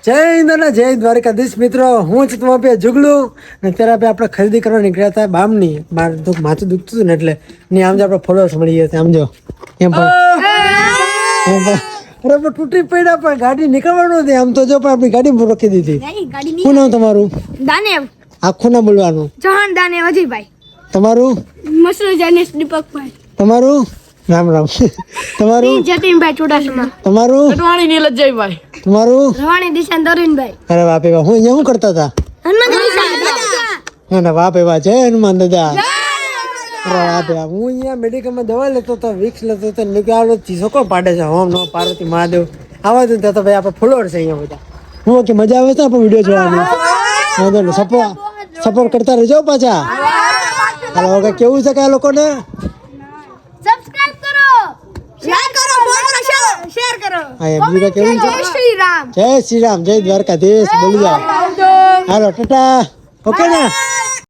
જય હિન્દ અને જય દ્વારકાધીશ મિત્રો, હું છું તમારા પે જુગલું ને ત્યારે આપણે ખરીદી કરવા નીકળ્યા હતા બામની. મારે તો માથું દુખતું હતું ને એટલે ને આમ જો આપણે ફોલોઅર્સ મળી ગયા આમ જો એમ પણ અરે પણ તૂટી પડ્યા પણ ગાડી નીકળવાનું હતી આમ તો જો પણ આપણી ગાડી રોકી દીધી. શું નામ તમારું? દાનેવ. આખું ના બોલવાનું. ચૌહાણ દાનેવ અજયભાઈ. તમારું? મસરૂ જાનેશ દીપકભાઈ. તમારું? રામ રામ. તમારું? જતીનભાઈ ચુડાસમા. તમારું? રવાણી નીલજયભાઈ. તમારું? રવાણી દિશાન દરીનભાઈ. અરે વાહ પેવા હું અહીંયા શું કરતા હતા? હનુમાન ચાલીસા. ના ના વાહ પેવા જય હનુમાન દાદા. અરે વાહ પેવા હું અહીંયા મેડિકલમાં દવા લેતો હતો, વિક્સ લેતો હતો ને કે આલો ચીસો કોણ પાડે છે ઓમ નો પાર્વતી મહાદેવ આવા દઉં ત્યાં તો ભાઈ આપણે ફોલોઅર છે અહીંયા બધા. હું કે મજા આવે છે આપણે વિડીયો જોવાની. વાંધો નહીં, સપોર્ટ કરતા રહેજો પાછા. હાલો હવે કેવું છે કે આ લોકોને સબસ્ક્રાઇબ કરો, લાઈક કરો, ફોલો કરો, શેર કરો. હા એમ બીજું કેવું છે? જય શ્રી રામ. જય શ્રી રામ, જય દ્વારકાધીશ બોલી જાઓ. હાલો ટાટા. ઓકે ને?